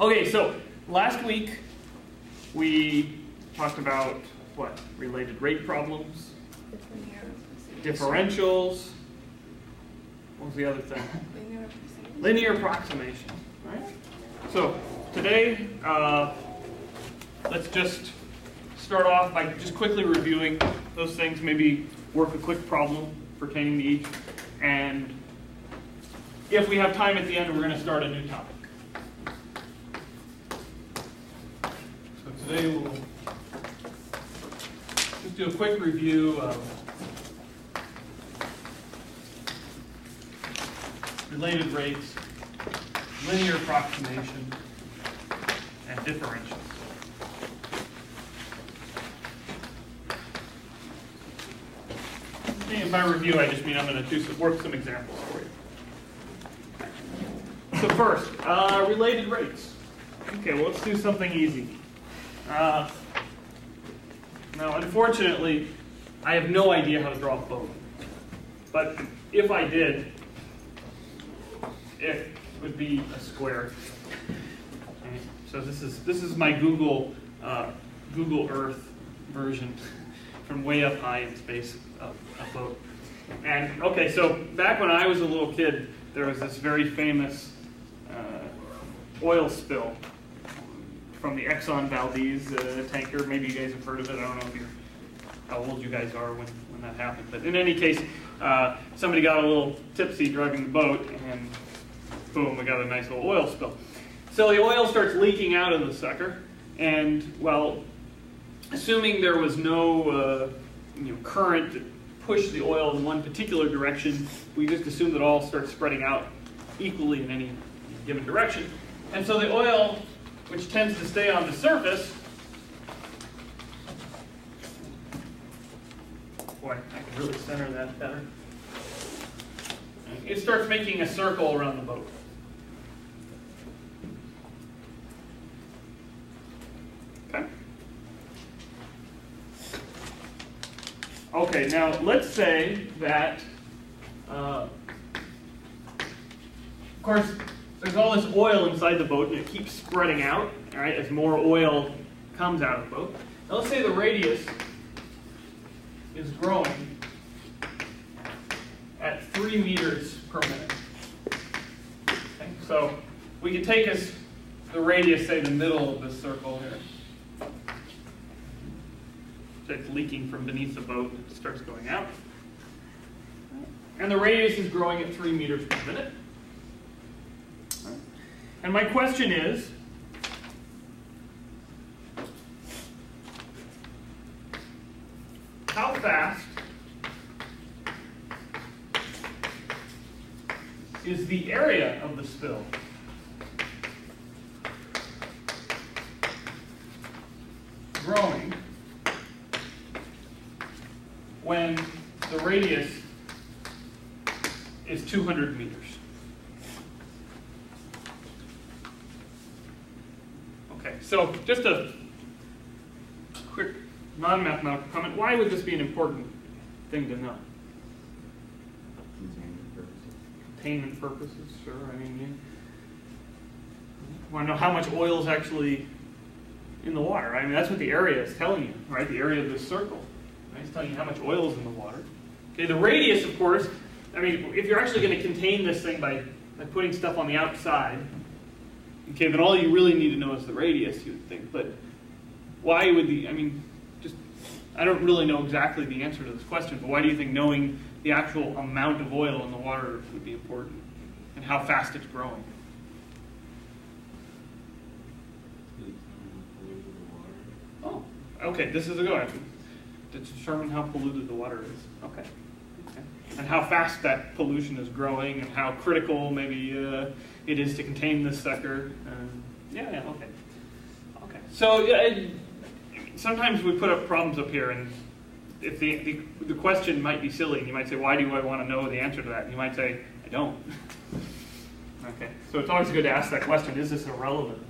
Okay, so last week we talked about what? Related rate problems, differentials. What was the other thing? Linear approximation. Right? So today, let's just start off by just quickly reviewing those things. Maybe work a quick problem pertaining to each, and if we have time at the end, we're going to start a new topic. So today we'll just do a quick review of related rates, linear approximation, and differentials. And by review, I just mean I'm going to work some examples for you. So first, related rates. Okay, well, let's do something easy. Now, unfortunately, I have no idea how to draw a boat. But if I did, it would be a square. Okay, so this is my Google Earth version from way up high in space of a boat. And okay, so back when I was a little kid, there was this very famous oil spill from the Exxon Valdez tanker. Maybe you guys have heard of it. I don't know how old you guys are when that happened. But in any case, somebody got a little tipsy driving the boat, and boom, we got a nice little oil spill. So the oil starts leaking out of the sucker, and well, assuming there was no current to push the oil in one particular direction, we just assume that all starts spreading out equally in any given direction. And so the oil, which tends to stay on the surface, boy, I can really center that better. It starts making a circle around the boat. Okay. Okay, now let's say that, of course, there's all this oil inside the boat, and it keeps spreading out, all right, as more oil comes out of the boat. Now let's say the radius is growing at 3 meters per minute. Okay, so we can take the radius, say the middle of this circle here. So it's leaking from beneath the boat, it starts going out. And the radius is growing at 3 meters per minute. And my question is, how fast is the area of the spill growing when the radius is 200 meters? Okay, so just a quick non-mathematical comment. Why would this be an important thing to know? Containment purposes, sure. I mean, you want to know how much oil is actually in the water. I mean, that's what the area is telling you, right? The area of this circle. Right? It's telling you how much oil is in the water. Okay, the radius, of course, I mean, if you're actually going to contain this thing by putting stuff on the outside, okay, then all you really need to know is the radius, you would think. But why would I don't really know exactly the answer to this question, but why do you think knowing the actual amount of oil in the water would be important, and how fast it's growing? Oh, okay, this is a good one. To determine how polluted the water is. Okay. And how fast that pollution is growing, and how critical maybe it is to contain this sucker. Okay. Okay. So sometimes we put up problems up here, and if the question might be silly, and you might say, why do I want to know the answer to that? And you might say, I don't. Okay. So it's always good to ask that question, is this irrelevant?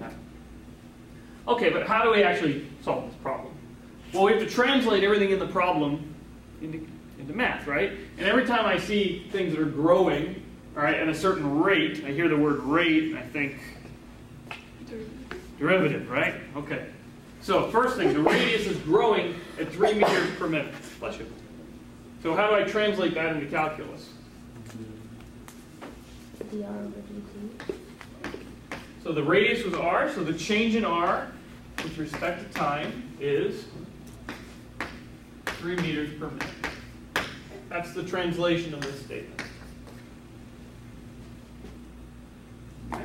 Okay, but how do we actually solve this problem? Well, we have to translate everything in the problem into math, right? And every time I see things that are growing, all right, at a certain rate, I hear the word rate, and I think Derivative, right? Okay. So first thing, the radius is growing at 3 meters per minute. Bless you. So how do I translate that into calculus? dr over dt. So the radius was r, so the change in r with respect to time is 3 meters per minute. That's the translation of this statement. Okay.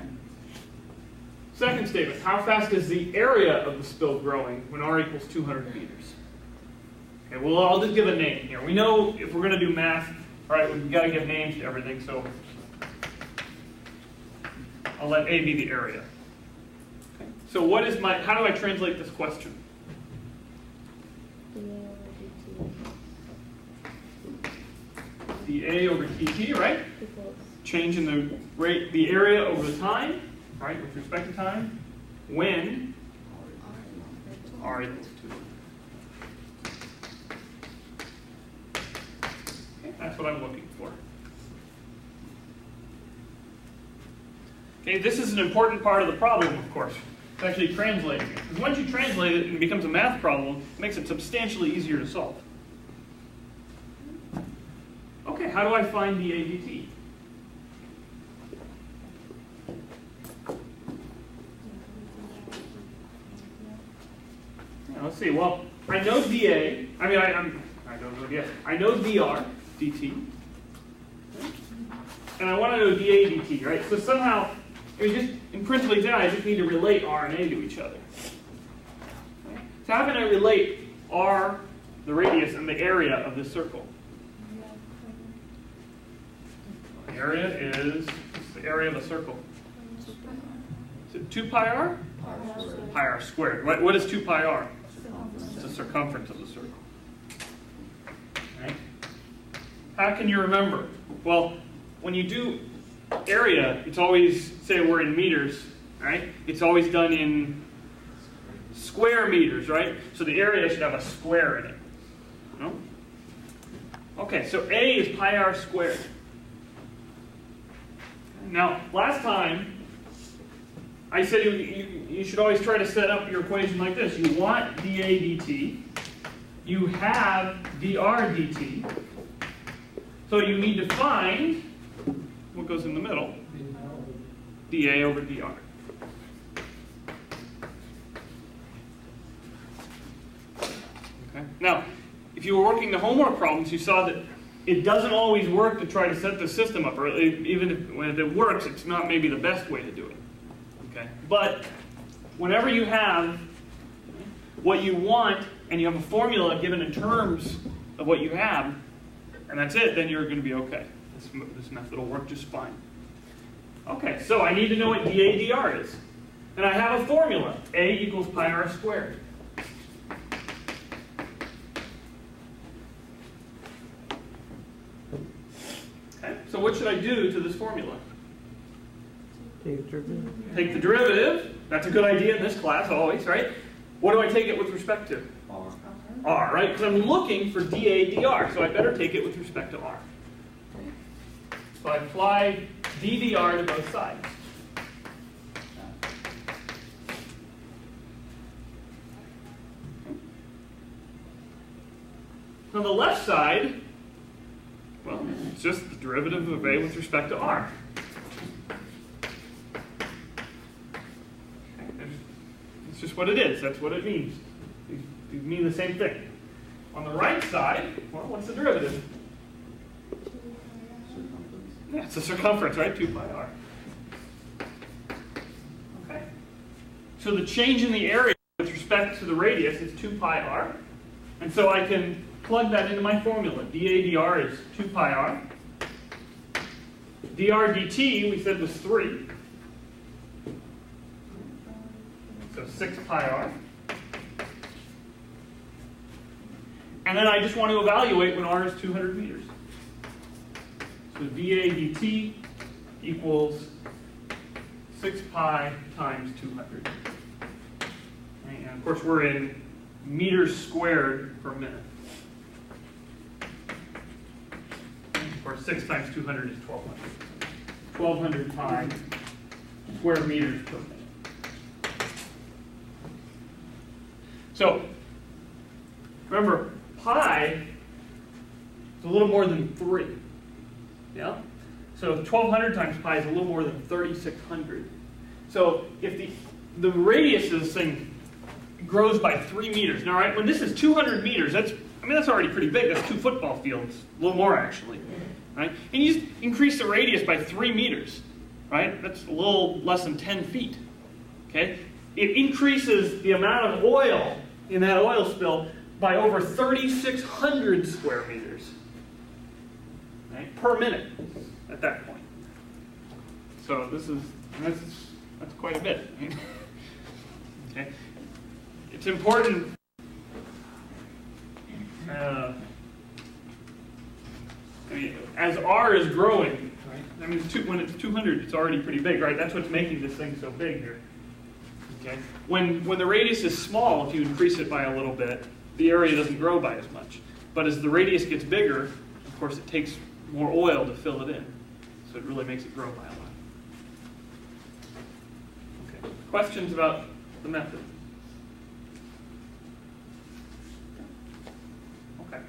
Second statement, how fast is the area of the spill growing when r equals 200 meters? Okay, well, I'll just give a name here. We know if we're going to do math, all right, we've got to give names to everything, so I'll let A be the area. Okay. So what is how do I translate this question? dA over dt, right? Change in the rate, the area over the time, right, with respect to time, when r equals 2. Okay, that's what I'm looking for. Okay, this is an important part of the problem, of course. It's actually translating it. Because once you translate it and it becomes a math problem, it makes it substantially easier to solve. Okay, how do I find dA dt? Yeah, let's see. Well, I know dA. I mean, I don't know dA. I know dr dt, and I want to know dA dt, right? So somehow, in principally down, I just need to relate r and a to each other. Okay? So how can I relate r, the radius, and the area of this circle? The area is the area of a circle. Is it 2 pi r? Pi r squared. What is 2 pi r? It's the circumference of the circle. Right? How can you remember? Well, when you do area, it's always, say we're in meters, right? It's always done in square meters, right? So the area should have a square in it. No? Okay, so A is pi r squared. Now, last time, I said you should always try to set up your equation like this. You want dA dt. You have dr dt. So you need to find what goes in the middle, dA over dr. Okay. Now, if you were working the homework problems, you saw that it doesn't always work to try to set the system up, or even if it works, it's not maybe the best way to do it. Okay. But whenever you have what you want and you have a formula given in terms of what you have, and that's it, then you're going to be okay. This method will work just fine. Okay, so I need to know what dA dr is. And I have a formula, A equals pi r squared. Okay, so what should I do to this formula? Take the derivative. Take the derivative. That's a good idea in this class, always, right? What do I take it with respect to? R. R, right? Because I'm looking for dA dr, so I better take it with respect to r. So I apply d dr to both sides. On the left side, well, it's just the derivative of A with respect to R. It's just what it is. That's what it means. They mean the same thing. On the right side, well, what's the derivative? Yeah, it's the circumference, right? 2 pi r. Okay. So the change in the area with respect to the radius is 2 pi r. And so I can plug that into my formula. dA dr is 2 pi r. dr dt, we said, was 3. So 6 pi r. And then I just want to evaluate when r is 200 meters. So dA dt equals 6 pi times 200. And of course, we're in meters squared per minute. Of course, 6 times 200 is 1,200. 1,200 pi square meters per minute. So remember, pi is a little more than 3. Yeah? So 1,200 times pi is a little more than 3,600. So if the radius of this thing grows by 3 meters. Now, right, when this is 200 meters, that's already pretty big. That's 2 football fields, a little more actually. Right? And you just increase the radius by 3 meters. Right? That's a little less than 10 feet. Okay? It increases the amount of oil in that oil spill by over 3,600 square meters. Right? Per minute at that point. So that's quite a bit. Okay? It's important. As R is growing, right? When it's 200, it's already pretty big, right? That's what's making this thing so big here. Okay? When the radius is small, if you increase it by a little bit, the area doesn't grow by as much. But as the radius gets bigger, of course, it takes more oil to fill it in. So it really makes it grow by a lot. Okay. Questions about the method? Okay.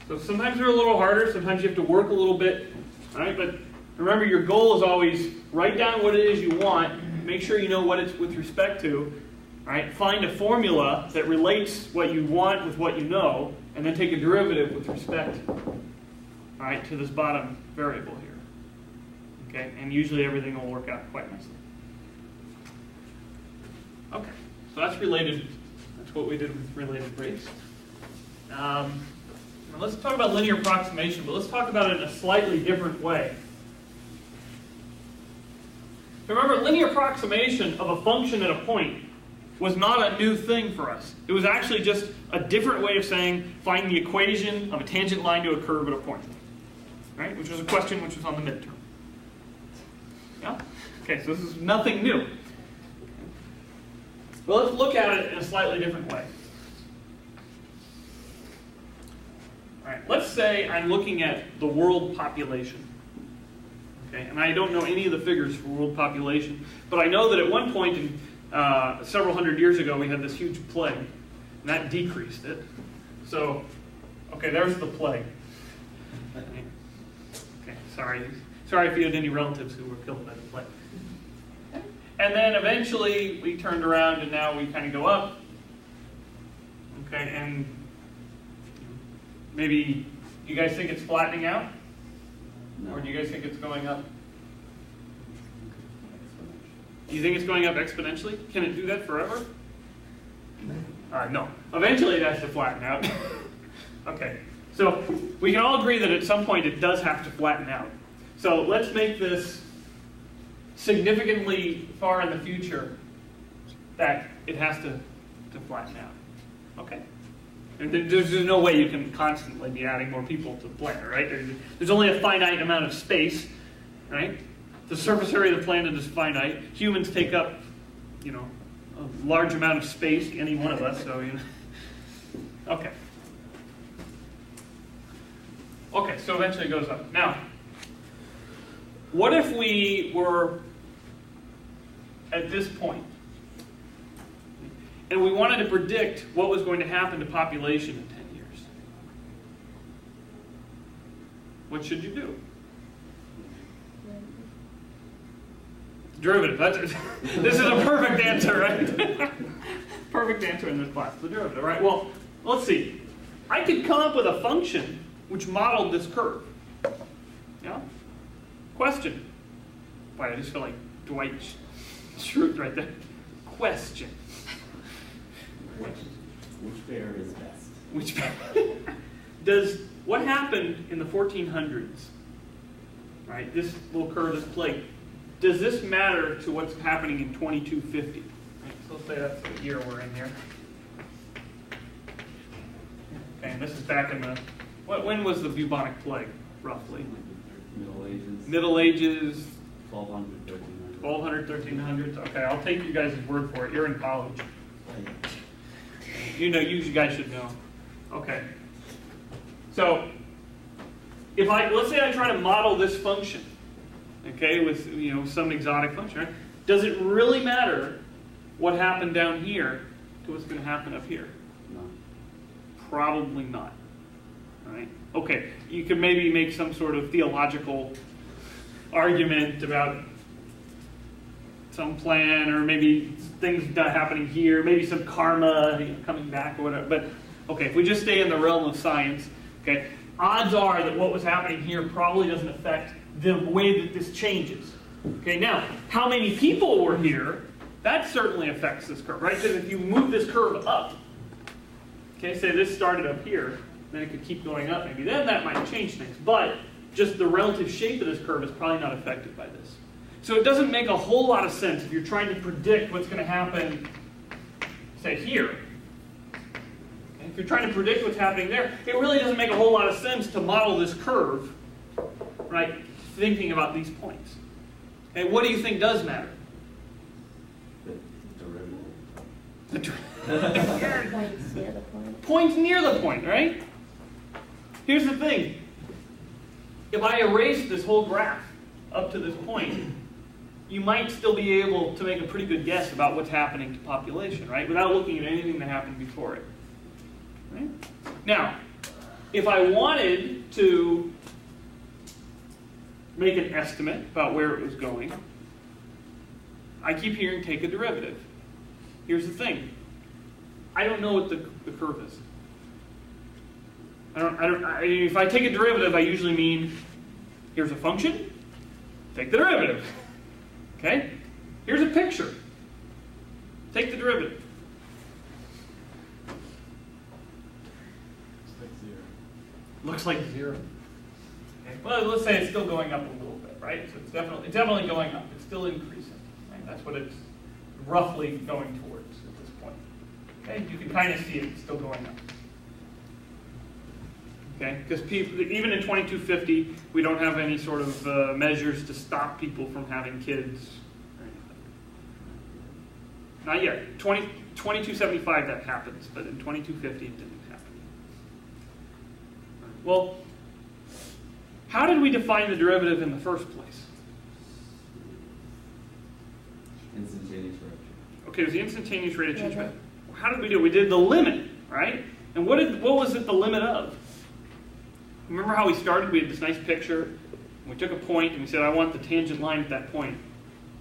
So sometimes they're a little harder. Sometimes you have to work a little bit. All right? But remember, your goal is always write down what it is you want. Make sure you know what it's with respect to. All right? Find a formula that relates what you want with what you know, and then take a derivative with respect, all right, to this bottom variable here. Okay? And usually everything will work out quite nicely. Okay. So that's related. That's what we did with related rates. Now let's talk about linear approximation, but let's talk about it in a slightly different way. Remember, linear approximation of a function at a point was not a new thing for us. It was actually just a different way of saying find the equation of a tangent line to a curve at a point. Right? Which was a question which was on the midterm. Yeah? Okay, so this is nothing new. Well, let's look at it in a slightly different way. All right, let's say I'm looking at the world population. Okay, and I don't know any of the figures for world population, but I know that at one point in several hundred years ago we had this huge plague, and that decreased it. So, okay, there's the plague. Okay, sorry if you had any relatives who were killed by the plague. And then eventually we turned around and now we kind of go up. Okay, and maybe you guys think it's flattening out? No. Or do you guys think it's going up? Do you think it's going up exponentially? Can it do that forever? No. Eventually it has to flatten out. Okay. So we can all agree that at some point it does have to flatten out. So let's make this significantly far in the future that it has to flatten out. Okay. And there's no way you can constantly be adding more people to the planet, right? There's only a finite amount of space, right? The surface area of the planet is finite. Humans take up, a large amount of space, any one of us, so, Okay. Okay, so eventually it goes up. Now, what if we were at this point, and we wanted to predict what was going to happen to population in 10 years? What should you do? Derivative. This is a perfect answer, right? Perfect answer in this class. The derivative, right? Well, let's see. I could come up with a function which modeled this curve. Yeah? Question. Boy, I just feel like Dwight Schrute right there. Question. Which pair is best? Which pair? What happened in the 1400s? Right? This little curve is plague. Does this matter to what's happening in 2250? Right, so let's say that's the year we're in here. Okay, and this is back in the... When was the bubonic plague, roughly? Middle Ages. Middle Ages. 1200, 1300. 1200, 1300s. Okay, I'll take you guys' word for it. You're in college. You guys should know. Okay. So, let's say I try to model this function, okay, with some exotic function, right? Does it really matter what happened down here to what's going to happen up here? No. Probably not. All right. Okay. You could maybe make some sort of theological argument about some plan, or maybe things not happening here, maybe some karma, coming back or whatever. But okay, if we just stay in the realm of science, okay, odds are that what was happening here probably doesn't affect the way that this changes. Okay, now, how many people were here, that certainly affects this curve, right? Because if you move this curve up, okay, say this started up here, then it could keep going up maybe, then that might change things. But just the relative shape of this curve is probably not affected by this. So it doesn't make a whole lot of sense if you're trying to predict what's going to happen, say, here. Okay, if you're trying to predict what's happening there, it really doesn't make a whole lot of sense to model this curve, right, thinking about these points. Okay, what do you think does matter? The derivative. Points near the point. Points near the point, right? Here's the thing. If I erase this whole graph up to this point, you might still be able to make a pretty good guess about what's happening to population, right? Without looking at anything that happened before it. Right? Now, if I wanted to make an estimate about where it was going, I keep hearing take a derivative. Here's the thing. I don't know what the curve is. If I take a derivative, I usually mean here's a function, take the derivative. Okay? Here's a picture. Take the derivative. Looks like zero. Okay. Well, let's say it's still going up a little bit, right? So it's definitely going up. It's still increasing. Right? That's what it's roughly going towards at this point. Okay? You can kind of see it still going up. Okay? Because even in 2250, we don't have any sort of measures to stop people from having kids. Not yet. 2275 that happens, but in 2250 it didn't happen. Well, how did we define the derivative in the first place? Instantaneous rate. Okay, it was the instantaneous rate of change. Yeah. How did we do it? We did the limit, right? And what was it the limit of? Remember how we started? We had this nice picture. We took a point and we said, I want the tangent line at that point.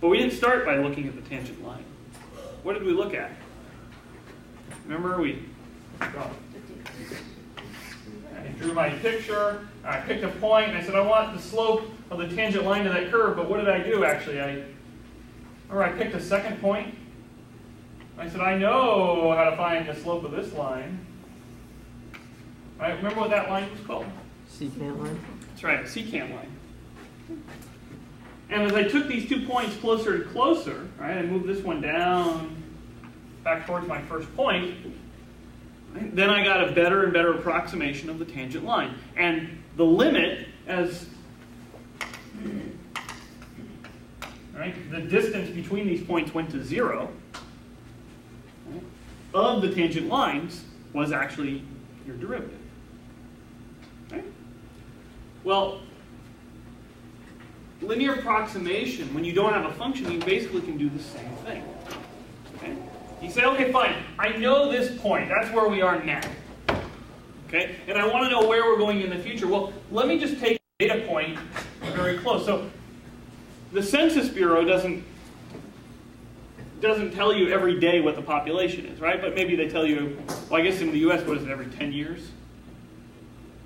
But we didn't start by looking at the tangent line. What did we look at? Remember, I drew my picture. I picked a point and I said, I want the slope of the tangent line to that curve. But what did I do, actually? I picked a second point. I said, I know how to find the slope of this line. Right? Remember what that line was called? Secant line. That's right, secant line. And as I took these 2 points closer and closer, right, I moved this one down back towards my first point, right, then I got a better and better approximation of the tangent line. And the limit, as right, the distance between these points went to 0, right, of the tangent lines was actually your derivative. Right? Well, linear approximation, when you don't have a function, you basically can do the same thing. Okay? You say, okay, fine, I know this point. That's where we are now. Okay? And I want to know where we're going in the future. Well, let me just take a data point very close. So the Census Bureau doesn't tell you every day what the population is, right? But maybe they tell you, well, I guess in the US, what is it, every 10 years?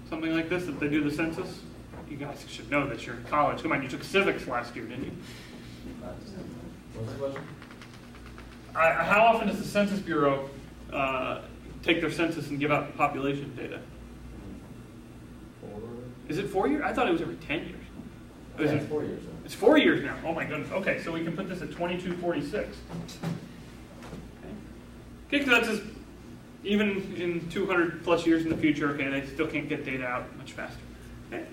Something like this, that they do the census? You guys should know this. You're in college. Come on, you took civics last year, didn't you? What's the question? How often does the Census Bureau take their census and give out population data? 4. Is it 4 years? I thought it was every 10 years. Yeah, it's 4 years now. It's 4 years now. Oh my goodness. Okay, so we can put this at 2246. Okay, so that's just, even in 200 plus years in the future, okay, they still can't get data out much faster. Okay,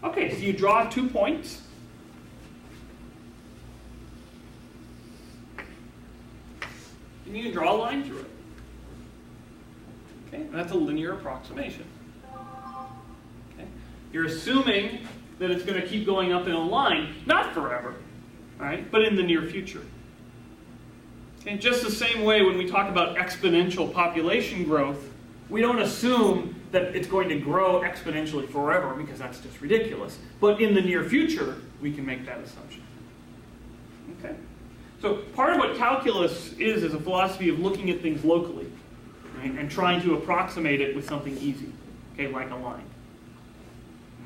okay, so you draw 2 points. And you can draw a line through it. Okay, and that's a linear approximation. Okay, you're assuming that it's going to keep going up in a line, not forever, all right, but in the near future. Okay, And just the same way when we talk about exponential population growth, we don't assume that it's going to grow exponentially forever because that's just ridiculous. But in the near future, we can make that assumption. Okay? So part of what calculus is a philosophy of looking at things locally, right, and trying to approximate it with something easy, okay, like a line.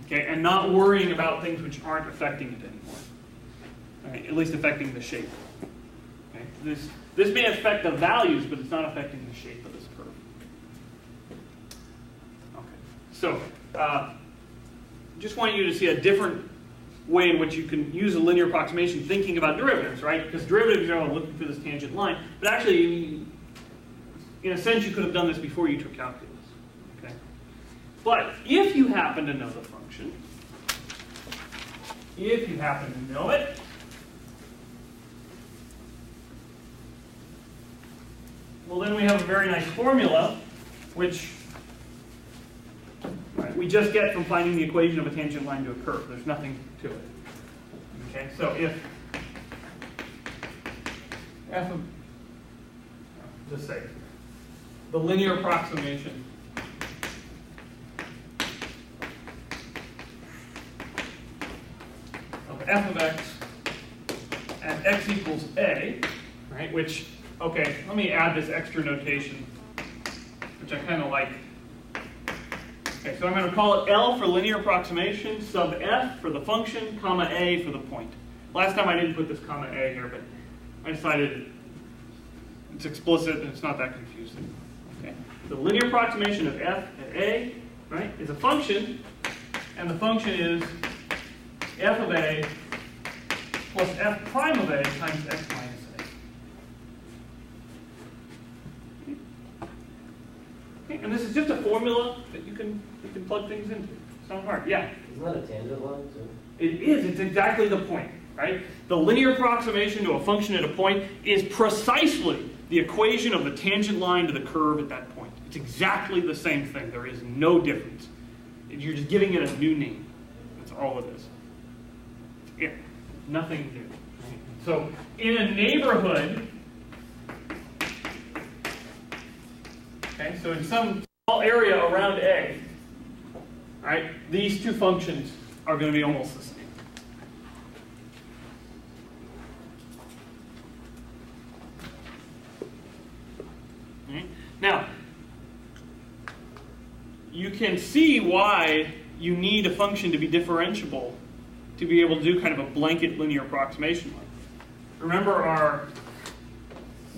Okay, and not worrying about things which aren't affecting it anymore. Right, at least affecting the shape. Okay? This may affect the values, but it's not affecting the shape of this curve. Okay. So, just want you to see a different way in which you can use a linear approximation thinking about derivatives, right? Because derivatives are looking for this tangent line, but actually, in a sense, you could have done this before you took calculus. Okay? But if you happen to know the function, if you happen to know it, well, then we have a very nice formula, which we just get from finding the equation of a tangent line to a curve. There's nothing to it. Okay, so if f of, just say, the linear approximation of f of x at x equals a, right, which, okay, let me add this extra notation, which I kind of like. Okay, so I'm going to call it L for linear approximation, sub f for the function, comma a for the point. Last time I didn't put this comma a here, but I decided it's explicit and it's not that confusing. Okay, the linear approximation of f at a, right, is a function, and the function is f of a plus f prime of a times x minus a. And this is just a formula that you can plug things into. It's not hard. Yeah? Isn't that a tangent line too? It is. It's exactly the point, right? The linear approximation to a function at a point is precisely the equation of the tangent line to the curve at that point. It's exactly the same thing. There is no difference. You're just giving it a new name. That's all it is. Yeah. Nothing new. Right? So in a neighborhood, okay, so in some small area around A, right, these two functions are going to be almost the same. Okay. Now, you can see why you need a function to be differentiable to be able to do kind of a blanket linear approximation line. Remember our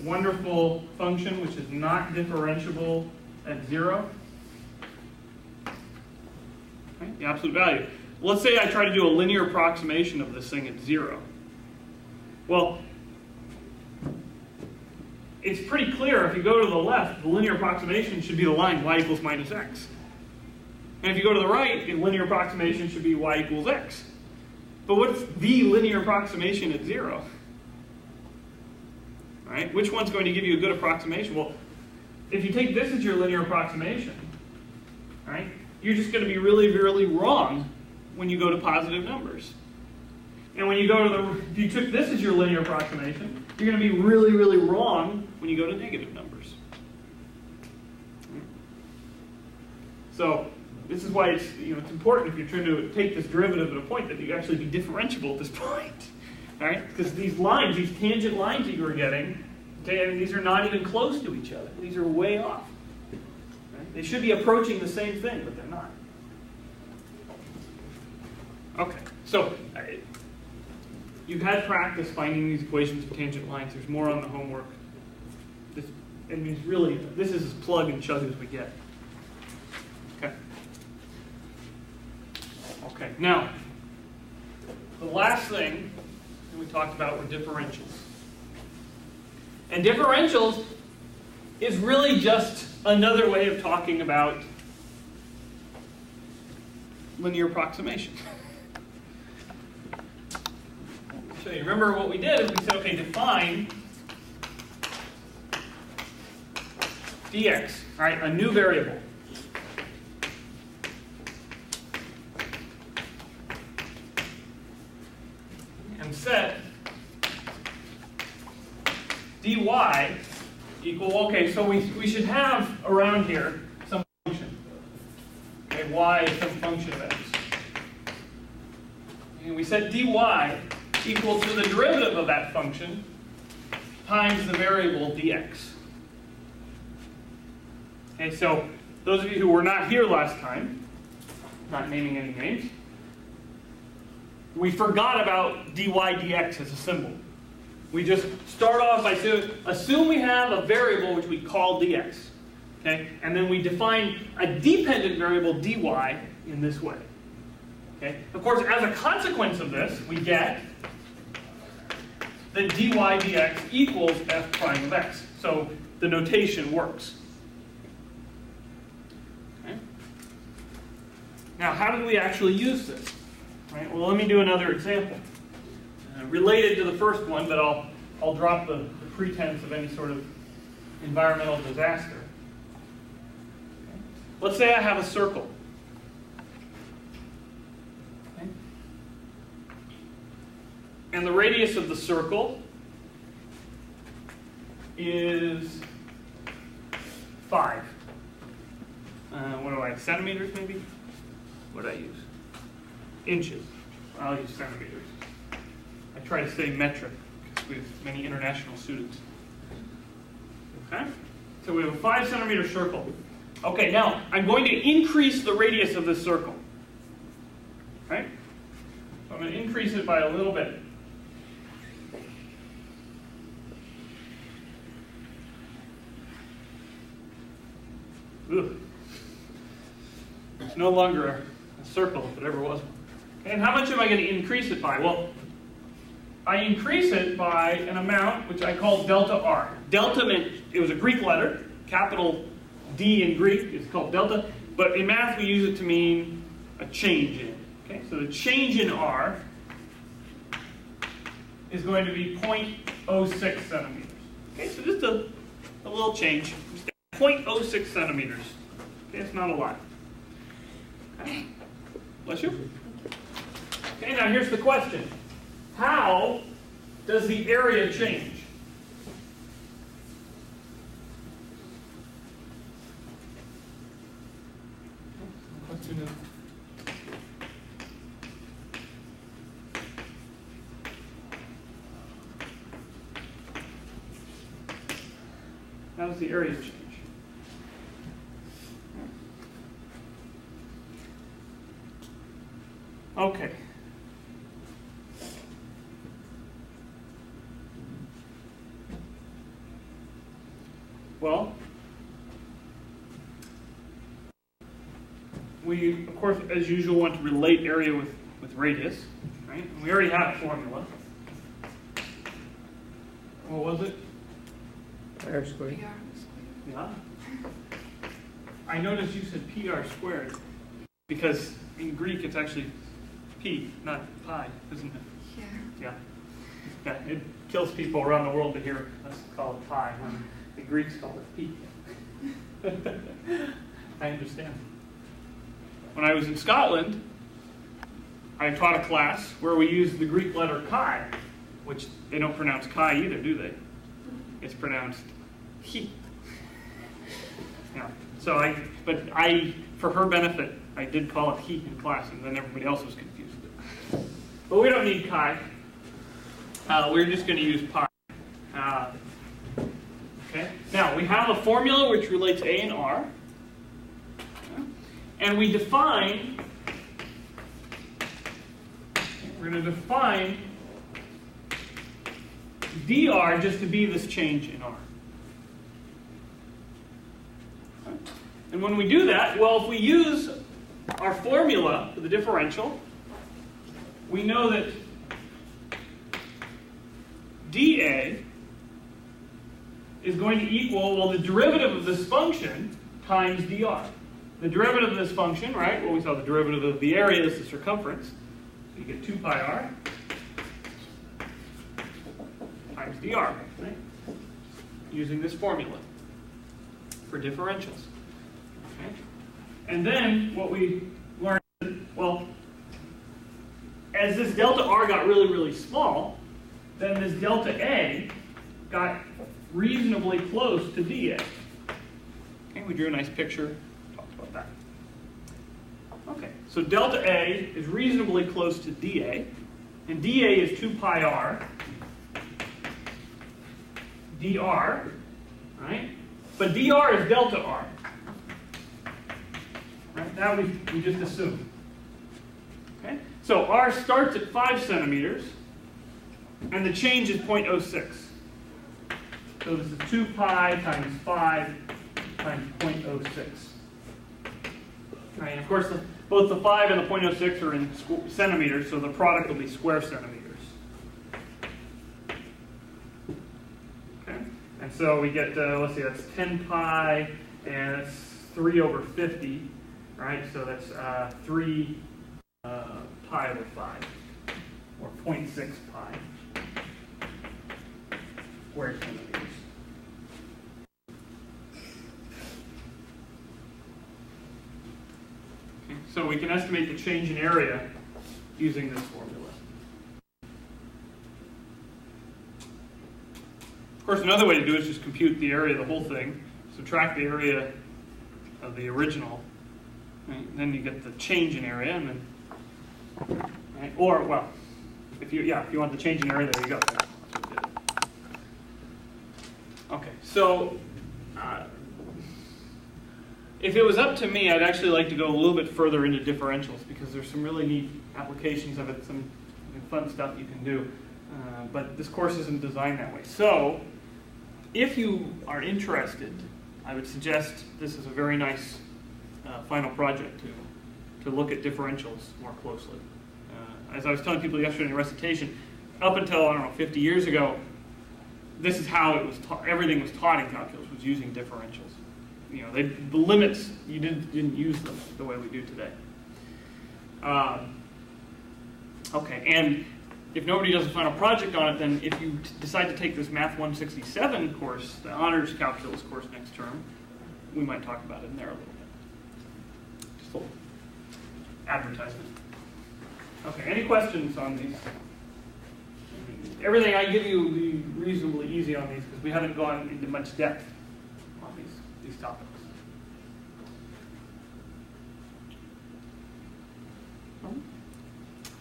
wonderful function which is not differentiable at 0? Okay, the absolute value. Let's say I try to do a linear approximation of this thing at 0. Well, it's pretty clear if you go to the left, the linear approximation should be the line y equals minus x. And if you go to the right, the linear approximation should be y equals x. But what's the linear approximation at 0? Right? Which one's going to give you a good approximation? Well, if you take this as your linear approximation, right, you're just going to be really, really wrong when you go to positive numbers. And when you go to if you took this as your linear approximation, you're going to be really, really wrong when you go to negative numbers. So this is why it's important if you're trying to take this derivative at a point that you actually be differentiable at this point. Right? Because these lines, these tangent lines that you were getting, okay, I mean, these are not even close to each other. These are way off. Right? They should be approaching the same thing, but they're not. Okay, so you've had practice finding these equations of tangent lines. There's more on the homework. This is as plug and chug as we get. Okay. Okay, now, the last thing we talked about were differentials. And differentials is really just another way of talking about linear approximation. So you remember what we did is we said, okay, define dx, right, a new variable. And set dy dy equal, okay, so we should have around here some function. Okay, y is some function of x. And we set dy equal to the derivative of that function times the variable dx. Okay, so those of you who were not here last time, not naming any names, we forgot about dy dx as a symbol. We just start off by assume we have a variable which we call dx. Okay? And then we define a dependent variable dy in this way. Okay? Of course, as a consequence of this, we get that dy dx equals f prime of x. So the notation works. Okay? Now, how do we actually use this? Right? Well, let me do another example. Related to the first one, but I'll drop the pretense of any sort of environmental disaster. Okay. Let's say I have a circle. Okay. And the radius of the circle is 5. What do I have? Centimeters, maybe? What do I use? Inches. I'll use centimeters. I try to stay metric because we have many international students. Okay? So we have a 5 centimeter circle. Okay, now I'm going to increase the radius of this circle. Right? So I'm going to increase it by a little bit. Ugh. It's no longer a circle if it ever was one. Okay, and how much am I going to increase it by? Well, I increase it by an amount which I call delta r. Delta meant, it was a Greek letter, capital D in Greek is called delta, but in math we use it to mean a change in. Okay, so the change in r is going to be 0.06 centimeters. Okay, so just a little change. Just 0.06 centimeters. Okay, it's not a lot. Okay. Bless you. Okay, now here's the question. How does the area change? Question is, how does the area change? Okay. Well, we, of course, as usual, want to relate area with radius, right? And we already have a formula. What was it? R squared. Yeah. I noticed you said PR squared, because in Greek it's actually P, not pi, isn't it? Yeah. Yeah, it kills people around the world to hear us call it pi when the Greeks call it P. I understand. When I was in Scotland, I taught a class where we used the Greek letter chi, which they don't pronounce chi either, do they? It's pronounced he. Yeah. So for her benefit, I did call it he in class, and then everybody else was confused. But we don't need chi. We're just going to use pi. Okay. Now, we have a formula which relates A and R. And we define, we're going to define dr just to be this change in R. And when we do that, well, if we use our formula for the differential, we know that dA is going to equal, well, the derivative of this function times dr. The derivative of this function, right? Well, we saw the derivative of the area is the circumference. So you get 2 pi r times dr, right? Using this formula for differentials. Okay? And then what we learned, well, as this delta r got really, really small, then this delta A got reasonably close to dA. Okay, we drew a nice picture, talked about that. Okay, so delta A is reasonably close to dA, and dA is 2 pi r, dr, right? But dr is delta r. Right? That we just assumed. Okay? So r starts at 5 centimeters, and the change is 0.06. So this is 2 pi times 5 times 0.06. Right, and of course, both the 5 and the 0.06 are in centimeters, so the product will be square centimeters. Okay? And so we get, let's see, that's 10 pi, and that's 3 over 50, right? So that's 3 pi over 5, or 0.6 pi square centimeters. Okay, so we can estimate the change in area using this formula. Of course, another way to do it is just compute the area of the whole thing, subtract the area of the original, right? And then you get the change in area, and then, right? Or, well, if you want the change in area, there you go. That's what we did. Okay, so if it was up to me, I'd actually like to go a little bit further into differentials because there's some really neat applications of it, some fun stuff you can do. But this course isn't designed that way. So, if you are interested, I would suggest this is a very nice final project to look at differentials more closely. As I was telling people yesterday in the recitation, up until, I don't know, 50 years ago, this is how it was taught. Everything was taught in calculus was using differentials. You know, the limits, you didn't use them the way we do today. Okay, and if nobody does a final project on it, then if you decide to take this Math 167 course, the honors calculus course next term, we might talk about it in there a little bit. Just a little advertisement. Okay, any questions on these? Everything I give you will be reasonably easy on these because we haven't gone into much depth on these topics.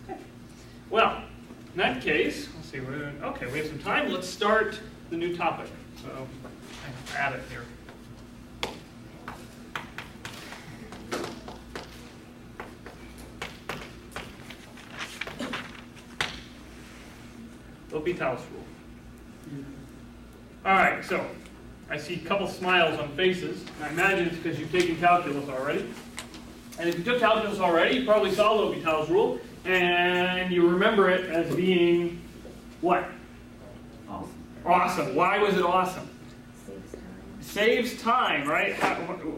Okay. Well, in that case, let's see, okay, we have some time. Let's start the new topic. So I can add it here. L'Hopital's rule. All right, so I see a couple smiles on faces. I imagine it's because you've taken calculus already. And if you took calculus already, you probably saw L'Hopital's rule, and you remember it as being what? Awesome. Awesome. Why was it awesome? Saves time. Saves time, right?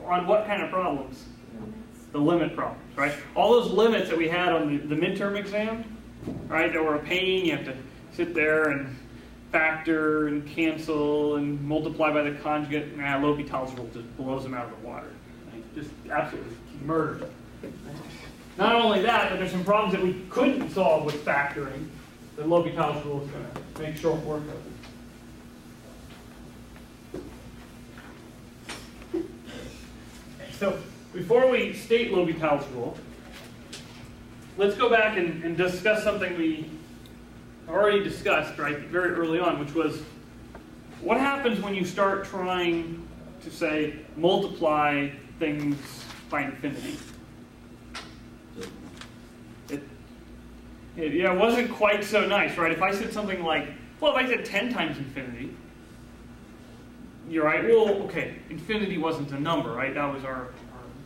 On what kind of problems? Limits. The limit problems, right? All those limits that we had on the midterm exam, right, that were a pain. You have to sit there and factor and cancel and multiply by the conjugate. Nah, L'Hopital's rule just blows them out of the water. Right? Just absolutely murder. Not only that, but there's some problems that we couldn't solve with factoring. The L'Hopital's rule is going to make short work of it. So before we state L'Hopital's rule, let's go back and discuss something we already discussed, right, very early on, which was what happens when you start trying to, say, multiply things by infinity? It wasn't quite so nice, right? If I said something like, well, if I said 10 times infinity, you're right, well, okay, infinity wasn't a number, right? That was our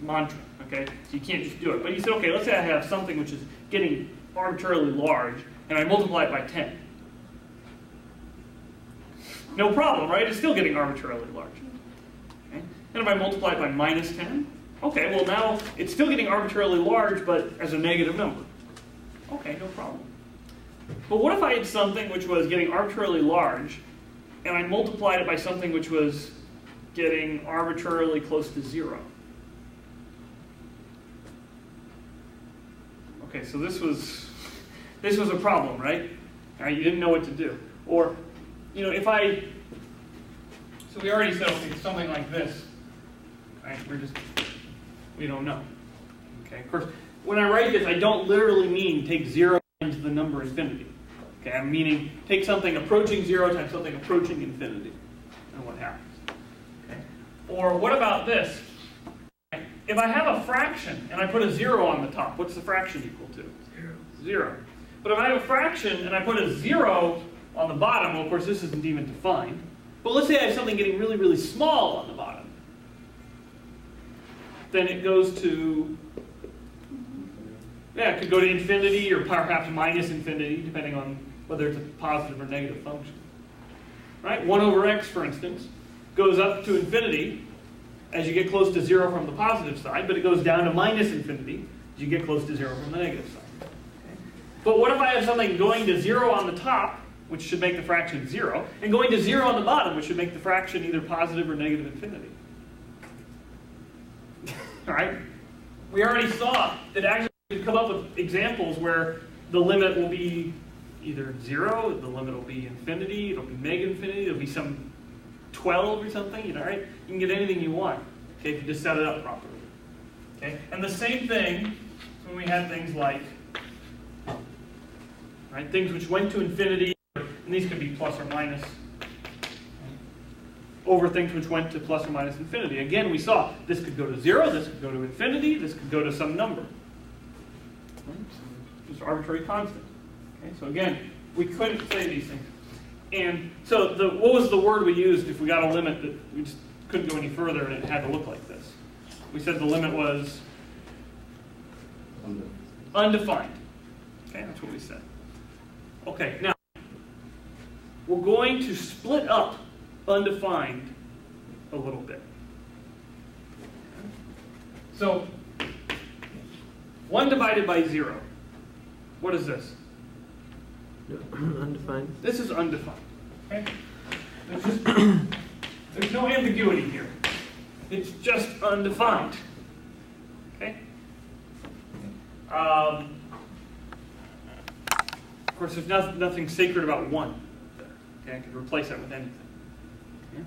mantra, okay? So you can't just do it. But you said, okay, let's say I have something which is getting arbitrarily large, and I multiply it by 10. No problem, right? It's still getting arbitrarily large. Okay? And if I multiply it by minus 10, okay, well now it's still getting arbitrarily large, but as a negative number. Okay, no problem. But what if I had something which was getting arbitrarily large, and I multiplied it by something which was getting arbitrarily close to 0? Okay, so this was a problem, right? You didn't know what to do. Or, you know, if I So we already said, okay, something like this, right? We don't know. Okay, of course, when I write this, I don't literally mean take 0 times the number infinity. Okay, I'm meaning take something approaching 0 times something approaching infinity, and what happens. Okay. Or what about this? If I have a fraction and I put a 0 on the top, what's the fraction equal to? 0. But if I have a fraction and I put a 0 on the bottom, well, of course, this isn't even defined. But let's say I have something getting really, really small on the bottom. Then it goes to, yeah, it could go to infinity or perhaps minus infinity, depending on whether it's a positive or negative function. Right? 1 over x, for instance, goes up to infinity as you get close to 0 from the positive side, but it goes down to minus infinity as you get close to 0 from the negative side. Okay. But what if I have something going to 0 on the top, which should make the fraction 0, and going to 0 on the bottom, which should make the fraction either positive or negative infinity? All right? We already saw that actually we could come up with examples where the limit will be either 0, the limit will be infinity, it'll be negative infinity, it'll be some 12 or something, you know, right? You can get anything you want, okay, if you just set it up properly. Okay? And the same thing when we had things like, right, things which went to infinity, and these could be plus or minus, over things which went to plus or minus infinity. Again, we saw this could go to 0, this could go to infinity, this could go to some number. Just arbitrary constant. Okay? So again, we couldn't say these things. And so what was the word we used if we got a limit that we just couldn't go any further and it had to look like this? We said the limit was undefined. Okay, that's what we said. Okay, now we're going to split up undefined a little bit. So 1 divided by 0. What is this? Undefined. This is undefined. Okay? There's no ambiguity here. It's just undefined. Okay? Of course, there's nothing sacred about 1. Okay? I could replace that with anything. Okay?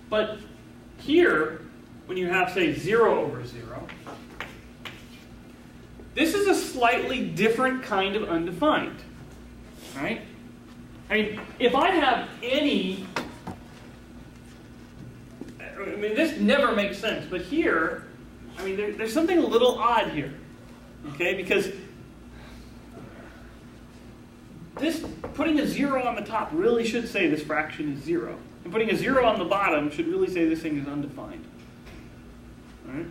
But here, when you have, say, 0 over 0, this is a slightly different kind of undefined. Right? I mean, if I have any, I mean, this never makes sense, but here, I mean, there's something a little odd here, okay? Because this, putting a 0 on the top really should say this fraction is 0. And putting a 0 on the bottom should really say this thing is undefined. All right?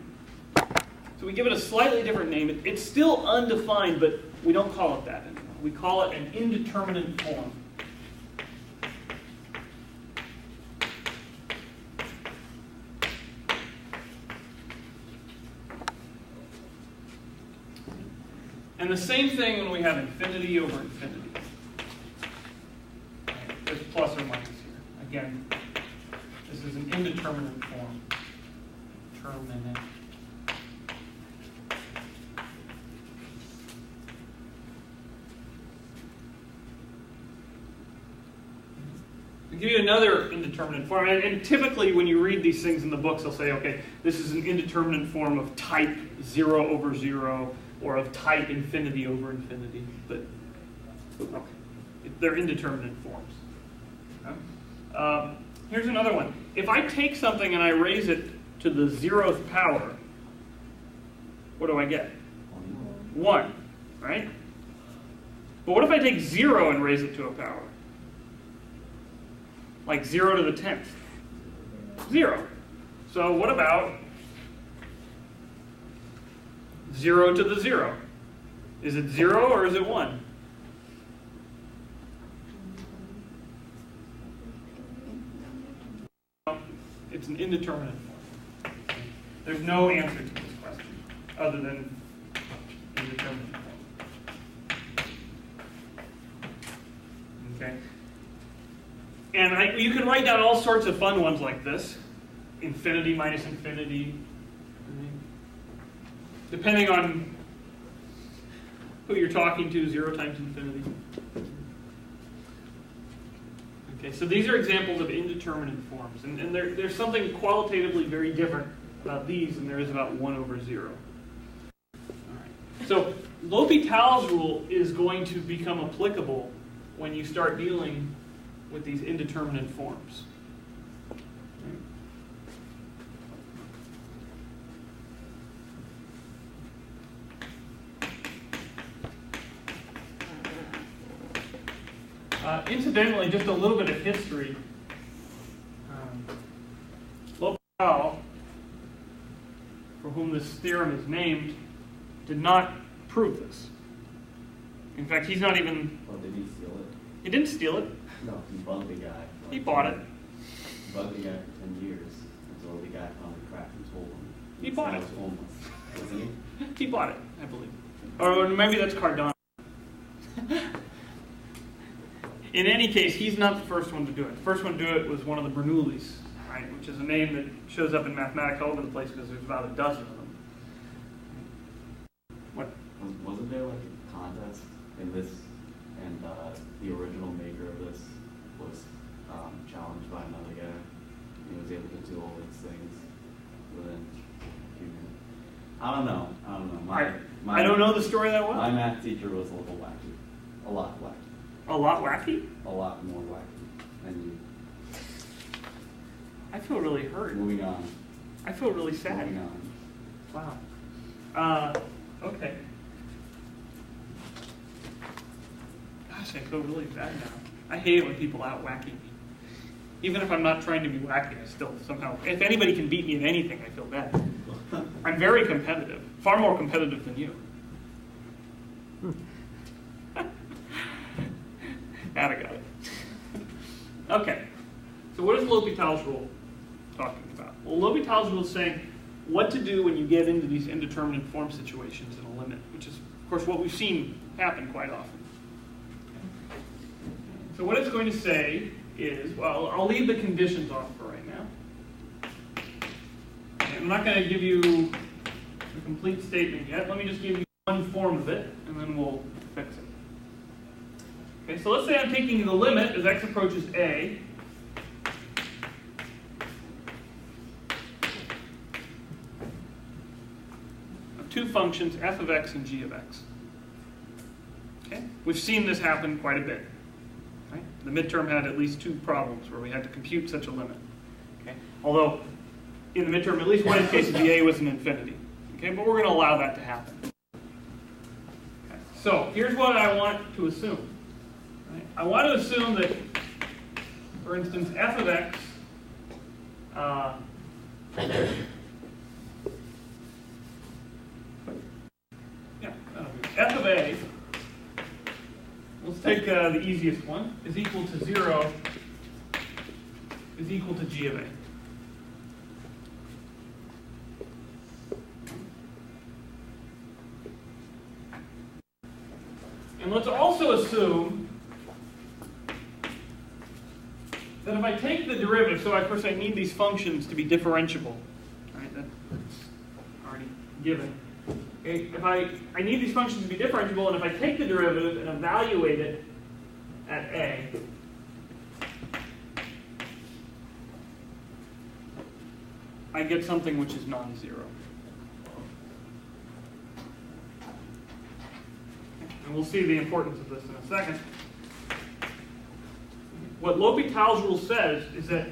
So we give it a slightly different name. It's still undefined, but we don't call it that anymore. We call it an indeterminate form. And the same thing when we have infinity over infinity. There's plus or minus here. Again, this is an indeterminate form. Determinate. I'll give you another indeterminate form. And typically when you read these things in the books, they'll say, okay, this is an indeterminate form of type 0 over 0, or of type infinity over infinity. But, okay, they're indeterminate forms. Okay? Here's another one. If I take something and I raise it to the 0th power, what do I get? 1, right? But what if I take 0 and raise it to a power? Like 0 to the 10th. 0. So what about 0 to the 0? Is it 0 or is it 1? It's an indeterminate form. There's no answer to this question other than indeterminate form. Okay? And you can write down all sorts of fun ones like this. Infinity minus infinity. Depending on who you're talking to, 0 times infinity. Okay, so these are examples of indeterminate forms, and there's something qualitatively very different about these than there is about 1 over 0. All right. So L'Hopital's rule is going to become applicable when you start dealing with these indeterminate forms. Incidentally, just a little bit of history. L'Hopital, for whom this theorem is named, did not prove this. In fact, he's not even... Well, did he steal it? He didn't steal it. No, he bugged the guy. He bought it. He bugged the guy for 10 years until the guy found the crack and told him. He bought it. Was homeless, wasn't he? He bought it, I believe. Or maybe that's Cardano. In any case, he's not the first one to do it. The first one to do it was one of the Bernoullis, right, which is a name that shows up in mathematics all over the place because there's about a dozen of them. What? Wasn't there like a contest in this, and the original maker of this was challenged by another guy. He was able to do all these things within a few minutes. I don't know. I don't know the story that well. My math teacher was a little wacky. A lot wacky. A lot wacky? A lot more wacky than you. I feel really hurt. Moving on. I feel really sad. Moving on. Wow. Okay. Gosh, I feel really bad now. I hate it when people out-wacky me. Even if I'm not trying to be wacky, I still somehow... If anybody can beat me at anything, I feel bad. I'm very competitive. Far more competitive than you. Now I got it. Okay. So what is L'Hopital's rule talking about? Well, L'Hopital's rule is saying what to do when you get into these indeterminate form situations in a limit, which is, of course, what we've seen happen quite often. So what it's going to say is, well, I'll leave the conditions off for right now. I'm not going to give you a complete statement yet. Let me just give you one form of it, and then we'll fix it. Okay, so let's say I'm taking the limit as x approaches a of two functions, f of x and g of x. Okay, we've seen this happen quite a bit. Right? The midterm had at least 2 problems where we had to compute such a limit. Okay, although in the midterm, at least one case, the a was an infinity. Okay, but we're going to allow that to happen. Okay, so here's what I want to assume. I want to assume that, for instance, f of x f of a, let's take the easiest one, is equal to 0, is equal to g of a. And let's also assume that if I take the derivative, so of course I need these functions to be differentiable, right? That's already given. Okay, if I need these functions to be differentiable, and if I take the derivative and evaluate it at a, I get something which is non-zero. And we'll see the importance of this in a second. What L'Hopital's rule says is that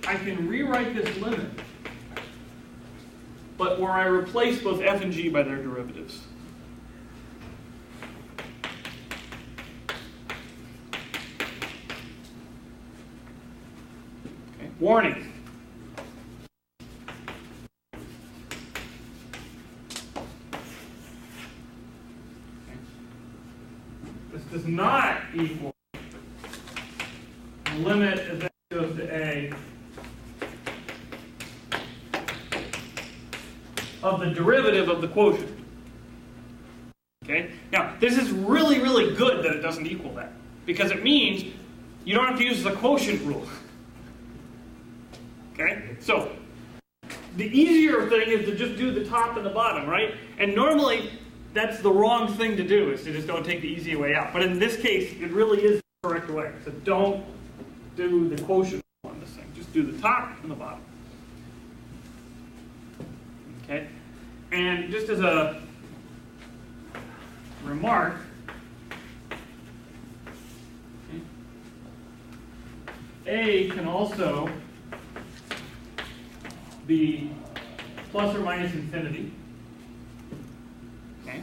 I can rewrite this limit, but where I replace both f and g by their derivatives. Okay. Warning. Okay. This does not equal limit as x goes to a of the derivative of the quotient. Okay? Now, this is really, really good that it doesn't equal that, because it means you don't have to use the quotient rule. Okay? So, the easier thing is to just do the top and the bottom, right? And normally, that's the wrong thing to do, is to just don't take the easy way out. But in this case, it really is the correct way. So don't do the quotient on this thing. Just do the top and the bottom. Okay? And just as a remark, A can also be plus or minus infinity. Okay?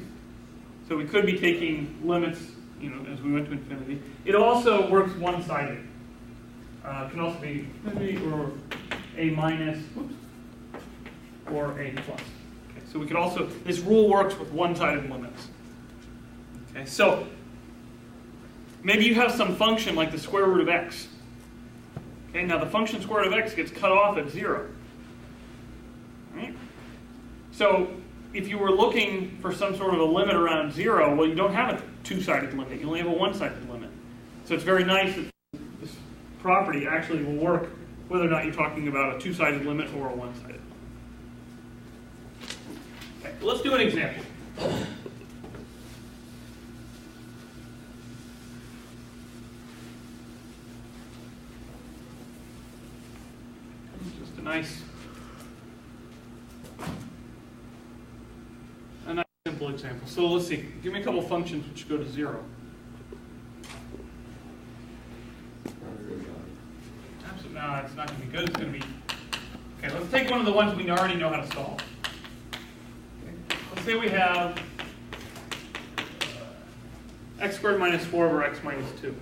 So we could be taking limits, as we went to infinity. It also works one-sided. It can also be infinity or A minus, or A plus. Okay, so we could also, this rule works with one-sided limits. Okay, so maybe you have some function like the square root of x. Okay, now the function square root of x gets cut off at 0. Right? So if you were looking for some sort of a limit around 0, well, you don't have a two-sided limit. You only have a one-sided limit. So it's very nice that this property actually will work whether or not you're talking about a two-sided limit or a one-sided. Okay, let's do an example. Just a nice simple example. So let's see. Give me a couple functions which go to 0. No, it's not going to be good. It's going to be... Okay, let's take one of the ones we already know how to solve. Okay. Let's say we have x squared minus 4 over x minus 2.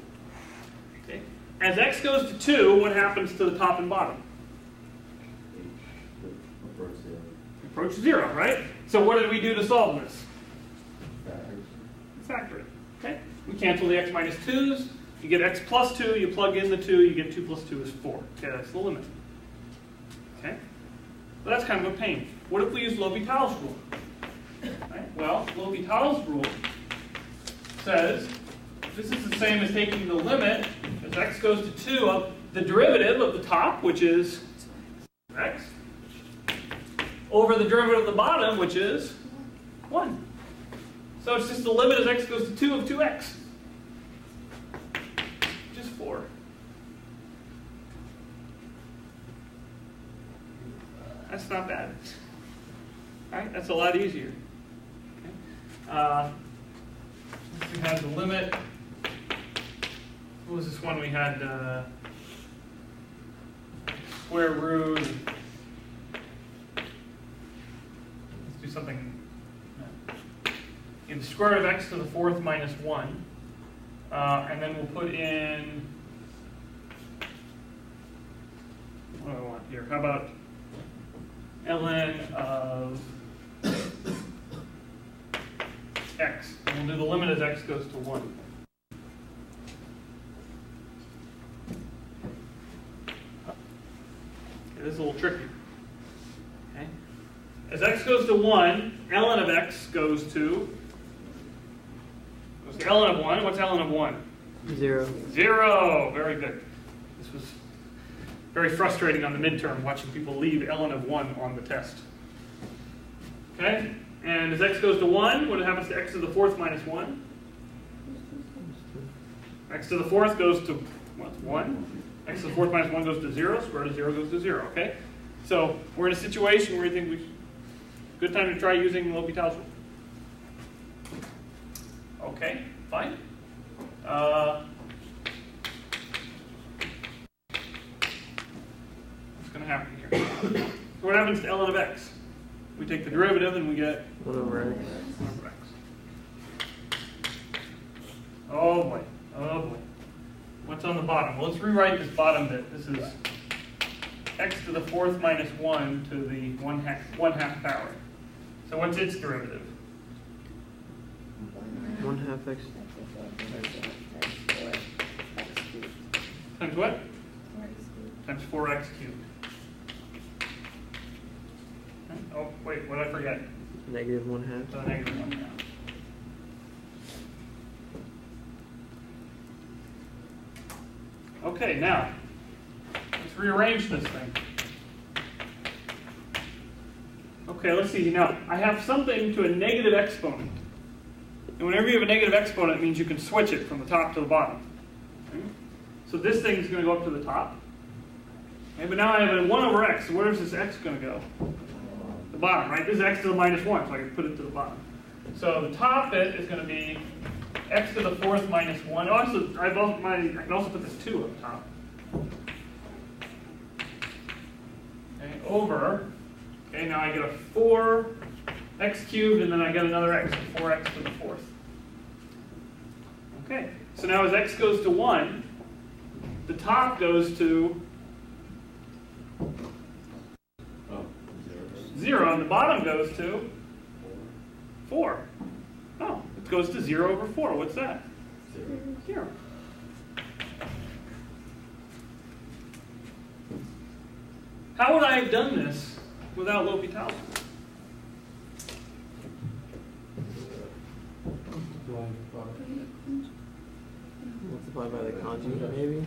Okay. As x goes to 2, what happens to the top and bottom? Approach 0, right? So what did we do to solve this? Factor it. Okay? We cancel the x minus 2's. You get x plus 2, you plug in the 2, you get 2 plus 2 is 4. Okay, that's the limit. Okay? Well, that's kind of a pain. What if we use L'Hopital's rule? Right? Well, L'Hopital's rule says this is the same as taking the limit as x goes to 2 of the derivative of the top, which is x, over the derivative of the bottom, which is 1. So it's just the limit as x goes to 2 of 2x. Just 4. That's not bad. All right, that's a lot easier. Okay. We had the limit. What was this one we had? Square root. Let's do something. In the square root of x to the 4th minus 1. And then we'll put in, what do I want here? How about ln of x? And we'll do the limit as x goes to 1. Okay, this is a little tricky. Okay. As x goes to 1, ln of x goes to ln of 1. What's ln of 1? 0. 0. Very good. This was very frustrating on the midterm, watching people leave ln of 1 on the test. Okay? And as x goes to 1, what happens to x to the 4th minus 1? X to the 4th goes to what? 1. X to the 4th minus 1 goes to 0. Square root of 0 goes to 0. Okay? So we're in a situation where you think good time to try using L'Hopital's rule. Okay, fine. What's going to happen here? So what happens to ln of x? We take the derivative and we get 1 over x. 1 over x. Oh boy, oh boy. What's on the bottom? Well, let's rewrite this bottom bit. This is x to the 4th minus 1 to the 1/2 power. So what's its derivative? 1/2 x. Times what? Times 4x cubed. Okay. Oh, wait, what did I forget? Negative 1/2. So negative 1/2. Okay, now, let's rearrange this thing. Okay, let's see. Now, I have something to a negative exponent. And whenever you have a negative exponent, it means you can switch it from the top to the bottom. So this thing is going to go up to the top. Okay, but now I have a 1 over x. So where's this x going to go? The bottom, right? This is x to the minus 1, so I can put it to the bottom. So the top bit is going to be x to the 4th minus 1. Also, I can also put this 2 up top. Okay, over. Okay, now I get a 4x cubed, and then I get another x, so 4x to the 4th. Okay, so now as x goes to 1, the top goes to 0, and the bottom goes to 4. Oh, it goes to 0 over 4. What's that? 0. How would I have done this without L'Hopital's rule? Multiply by the conjugate, maybe?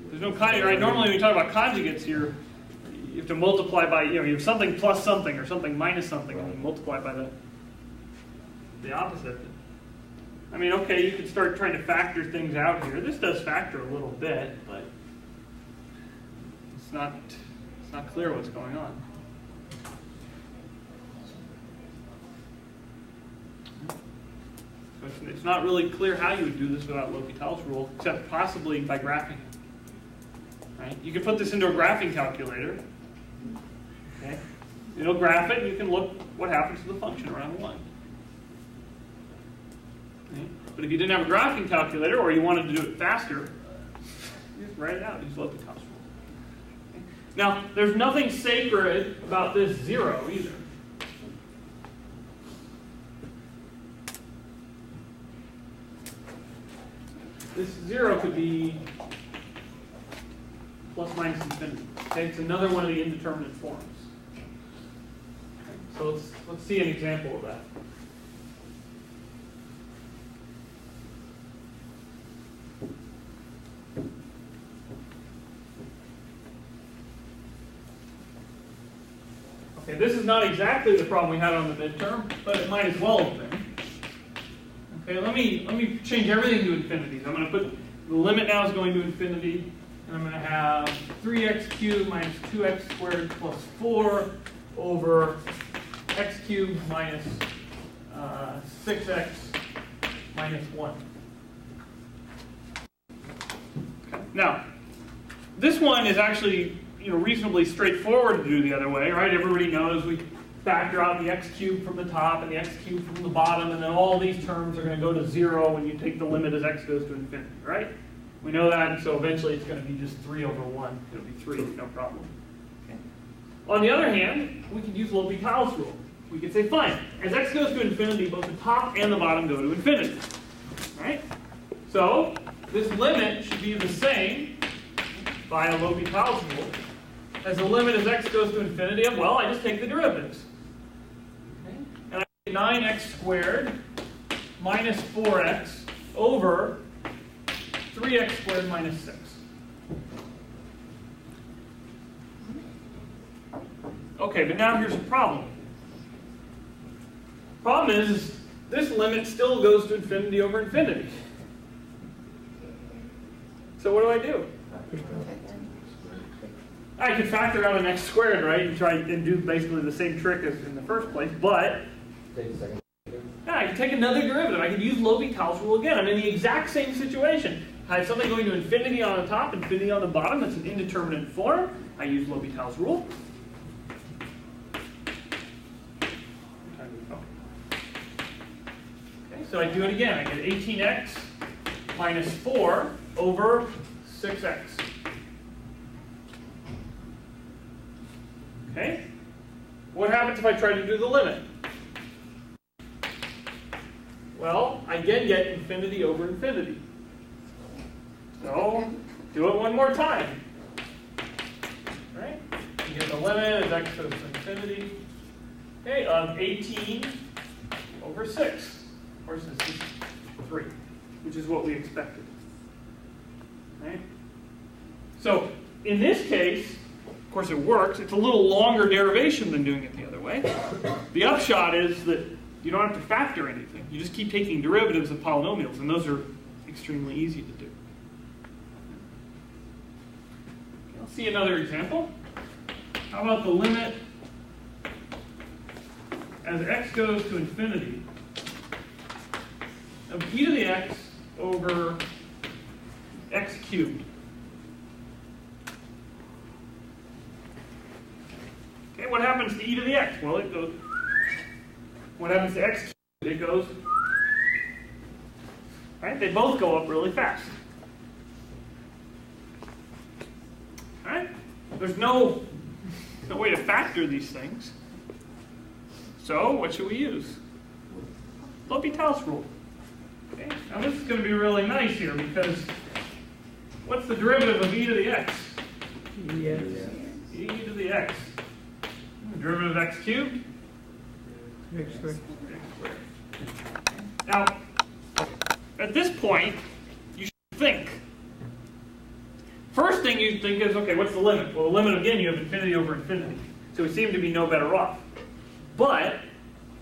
There's no conjugate, right? Normally when you talk about conjugates, you have to multiply by, you have something plus something or something minus something, and you multiply by the opposite. I mean, okay, you could start trying to factor things out here. This does factor a little bit, but it's not clear what's going on. So it's not really clear how you would do this without L'Hopital's rule, except possibly by graphing it. Right? You can put this into a graphing calculator. Okay? It'll graph it, and you can look what happens to the function around 1. Okay? But if you didn't have a graphing calculator, or you wanted to do it faster, you just write it out. Use L'Hopital's rule. Okay? Now, there's nothing sacred about this 0 either. This 0 could be plus minus infinity. Okay, it's another one of the indeterminate forms. Okay, so let's see an example of that. Okay, this is not exactly the problem we had on the midterm, but it might as well have been. Okay, let me change everything to infinities. I'm going to put the limit now is going to infinity, and I'm going to have 3x cubed minus 2x squared plus 4 over x cubed minus 6x minus 1. Okay. Now, this one is actually reasonably straightforward to do the other way, right? Everybody knows we factor out the x cubed from the top and the x cubed from the bottom, and then all these terms are going to go to 0 when you take the limit as x goes to infinity, right? We know that, and so eventually it's going to be just 3 over 1. It'll be 3, no problem. Okay. On the other hand, we could use L'Hopital's rule. We could say, fine, as x goes to infinity, both the top and the bottom go to infinity, right? So this limit should be the same by a L'Hopital's rule as the limit as x goes to infinity of, well, I just take the derivatives. Okay. And I get 9x squared minus 4x over 3x squared minus 6. Okay, but now here's a problem. Problem is, this limit still goes to infinity over infinity. So what do I do? I can factor out an x squared, right, and try and do basically the same trick as in the first place, but I can take another derivative. I can use L'Hopital's rule again. I'm in the exact same situation. I have something going to infinity on the top, infinity on the bottom. That's an indeterminate form. I use L'Hopital's rule. Okay, so I do it again. I get 18x minus 4 over 6x. Okay? What happens if I try to do the limit? Well, I again get infinity over infinity. So, do it one more time. Right? You get the limit as x goes to infinity. Okay, of 18 over 6. Of course, this is 3, which is what we expected. Right? So, in this case, of course it works. It's a little longer derivation than doing it the other way. The upshot is that you don't have to factor anything. You just keep taking derivatives of polynomials, and those are extremely easy to do. Okay, let's see another example. How about the limit as x goes to infinity of e to the x over x cubed? Okay, what happens to e to the x? Well, it goes. What happens to x cubed? It goes. Right? They both go up really fast. Right? There's no way to factor these things. So what should we use? L'Hopital's rule. Okay? Now this is going to be really nice here because what's the derivative of e to the x? Yes. E to the x. The derivative of x cubed? X squared. Now, at this point, you should think. First thing you think is, okay, what's the limit? Well, the limit, again, you have infinity over infinity. So we seem to be no better off. But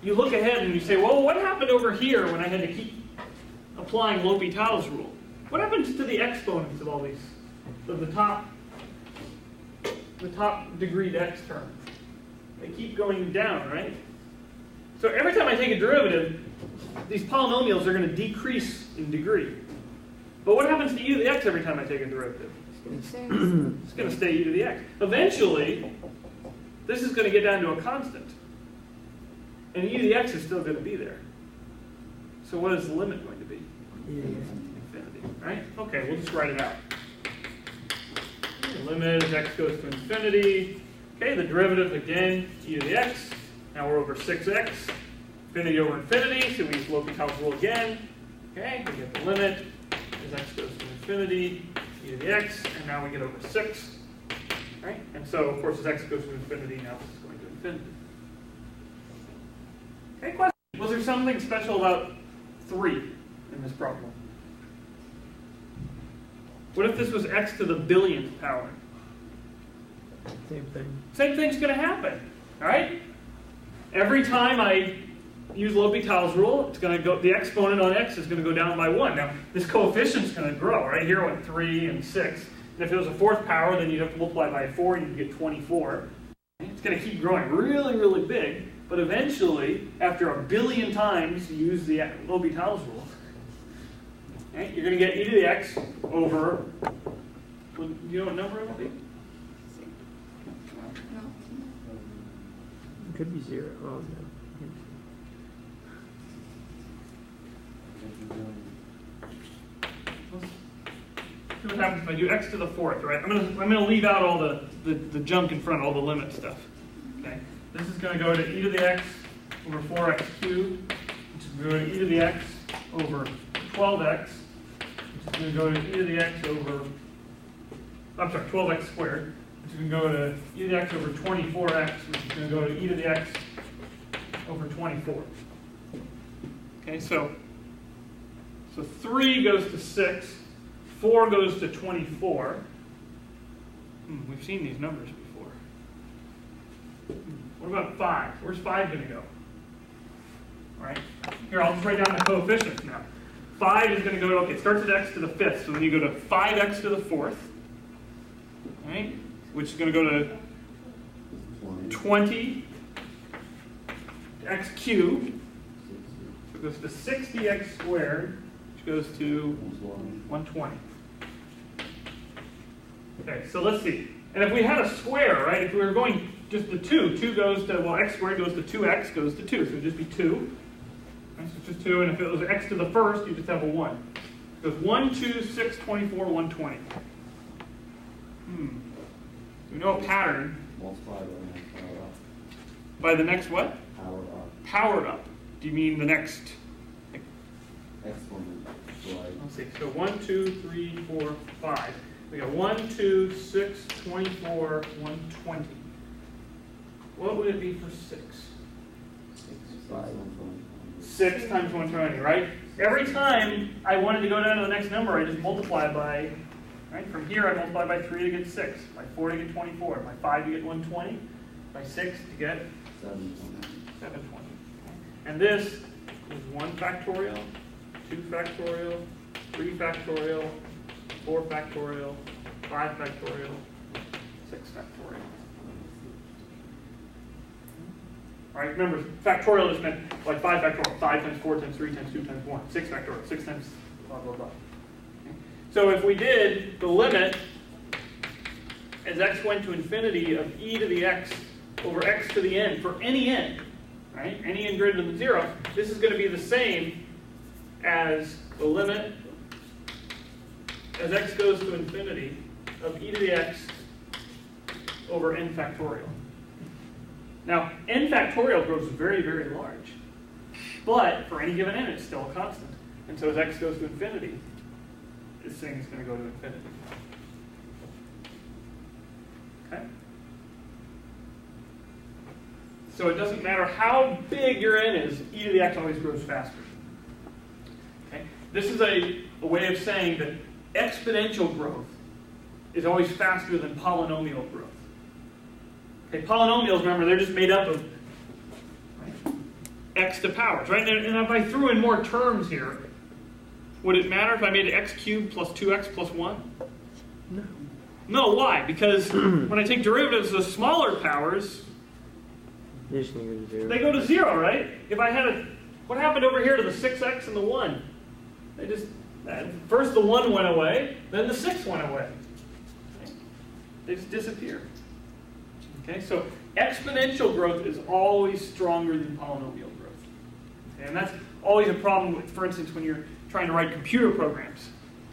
you look ahead and you say, well, what happened over here when I had to keep applying L'Hopital's rule? What happens to the exponents of all these, of the top degreed x terms? They keep going down, right? So every time I take a derivative, these polynomials are going to decrease in degree. But what happens to e to the x every time I take a derivative? It's going to stay e to the x. Eventually, this is going to get down to a constant. And e to the x is still going to be there. So what is the limit going to be? Infinity, right? Okay, we'll just write it out. The limit as x goes to infinity. Okay, the derivative, again, e to the x. Now we're over 6x. Infinity over infinity, so we use L'Hopital's rule again. Okay, we get the limit as x goes to infinity, e to the x, and now we get over 6. Right? And so, of course, as x goes to infinity, now this is going to infinity. Okay, question. Was there something special about 3 in this problem? What if this was x to the billionth power? Same thing. Same thing's going to happen. All right? Every time I use L'Hopital's rule, it's going to go. The exponent on x is going to go down by 1. Now, this coefficient's going to grow. Right here, what 3 and 6. And if it was a 4th power, then you'd have to multiply by 4. You'd get 24. It's going to keep growing really, really big. But eventually, after a billion times you use the L'Hopital's rule, right, you're going to get e to the x over. Well, do you know what number it will be? It could be 0. Oh, no. See what happens if I do x to the 4th, right? I'm gonna leave out all the junk in front, all the limit stuff. Okay? This is gonna go to e to the x over 4x cubed, which is going to go to e to the x over 12x, which is going to go to e to the x over, I'm sorry, 12x squared, which is going to go to e to the x over 24x, which is going to go to e to the x over 24. Okay, so 3 goes to 6, 4 goes to 24. We've seen these numbers before. What about 5? Where's 5 going to go? All right. Here, I'll just write down the coefficients now. 5 is going to go to, okay, it starts at x to the 5th, so then you go to 5x to the 4th, right? Which is going to go to 20 x cubed. So it goes to 60x squared, which goes to 120. Okay, so let's see. And if we had a square, right, if we were going just to 2 goes to, well, x squared goes to 2x goes to 2, so it would just be 2. Right, so it's just 2, and if it was x to the 1st, you just have a 1. It goes 1, 2, 6, 24, 120. Do we know a pattern? Multiply by the next power up. By the next what? Power up. Power up. Do you mean the next? Exponent. Let's see. So 1, 2, 3, 4, 5. We got 1, 2, 6, 24, 120. What would it be for 6? 6 times 120, right? Every time I wanted to go down to the next number, I just multiply by, right? From here, I multiply by 3 to get 6, by 4 to get 24, by 5 to get 120, by 6 to get 720. And this is 1 factorial, 2 factorial, 3 factorial, 4 factorial, 5 factorial, 6 factorial. All right, remember, factorial just meant like 5 factorial, 5 times 4 times 3 times 2 times 1, 6 factorial, 6 times blah, blah, blah. Okay. So if we did the limit as x went to infinity of e to the x over x to the n for any n, right, any n greater than 0, this is going to be the same as the limit as x goes to infinity of e to the x over n factorial. Now, n factorial grows very, very large. But for any given n, it's still a constant. And so as x goes to infinity, this thing is going to go to infinity. Okay? So it doesn't matter how big your n is, e to the x always grows faster. Okay? This is a way of saying that exponential growth is always faster than polynomial growth. Okay, polynomials, remember, they're just made up of x to powers, right? And if I threw in more terms here, would it matter if I made it x cubed plus 2x plus 1? No. No, why? Because when I take derivatives of smaller powers, You're just going to go to 0. they go to 0, right? If I had what happened over here to the 6x and the 1? They just, first the 1 went away, then the 6 went away. Okay? They just disappear. Okay, so exponential growth is always stronger than polynomial growth. Okay, and that's always a problem with, for instance, when you're trying to write computer programs.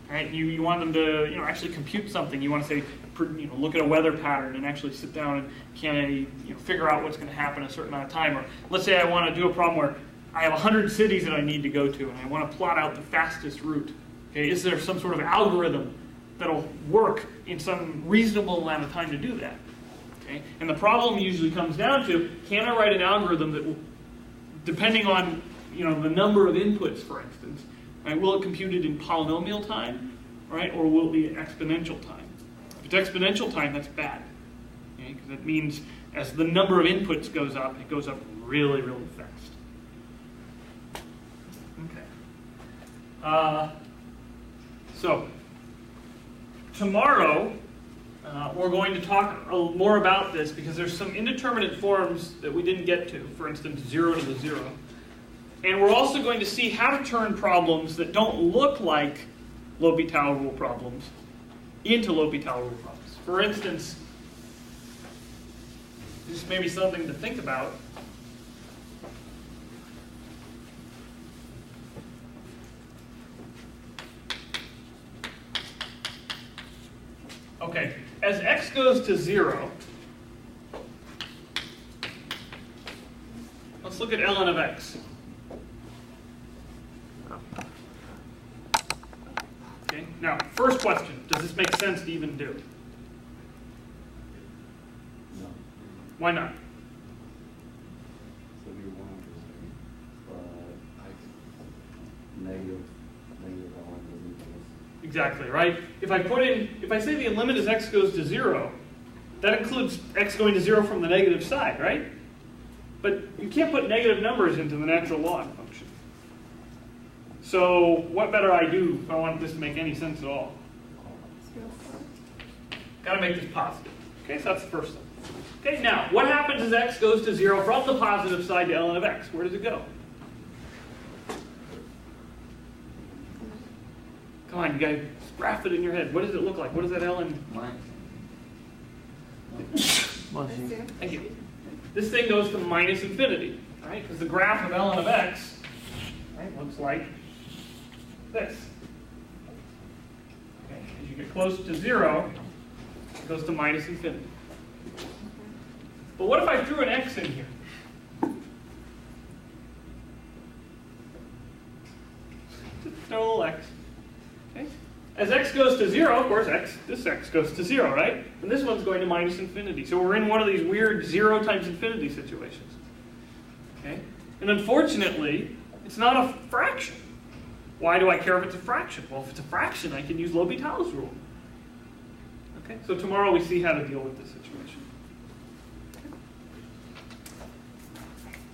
Right? You want them to actually compute something. You want to say, look at a weather pattern and actually sit down and can I figure out what's going to happen in a certain amount of time. Or let's say I want to do a problem where I have 100 cities that I need to go to and I want to plot out the fastest route. Okay, is there some sort of algorithm that'll work in some reasonable amount of time to do that? Okay? And the problem usually comes down to, can I write an algorithm that will, depending on the number of inputs, for instance, right, will it compute it in polynomial time, right, or will it be exponential time? If it's exponential time, that's bad, because it means as the number of inputs goes up, it goes up really, really fast. Okay. So tomorrow, we're going to talk more about this because there's some indeterminate forms that we didn't get to, for instance, 0 to the 0. And we're also going to see how to turn problems that don't look like L'Hopital rule problems into L'Hopital rule problems. For instance, this may be something to think about. Okay, as x goes to 0, let's look at ln of x. Okay, now, first question, does this make sense to even do? No. Why not? So we want negative element doesn't give us. Exactly, right? If I say the limit as x goes to 0, that includes x going to 0 from the negative side, right? But you can't put negative numbers into the natural log function. So what better I do if I want this to make any sense at all? Got to make this positive. Okay, so that's the first thing. Okay, now, what happens as x goes to 0 from the positive side to ln of x? Where does it go? Come on, you guys, graph it in your head. What does it look like? What does that ln? Thank you. This thing goes to minus infinity, right? Because the graph of ln of x, right, looks like this. Okay, as you get close to 0, it goes to minus infinity. But what if I threw an x in here? Just throw a little x. Okay? As x goes to 0, of course, this x goes to 0, right? And this one's going to minus infinity. So we're in one of these weird 0 times infinity situations. Okay? And unfortunately, it's not a fraction. Why do I care if it's a fraction? Well, if it's a fraction, I can use L'Hopital's rule. Okay? So tomorrow we see how to deal with this situation.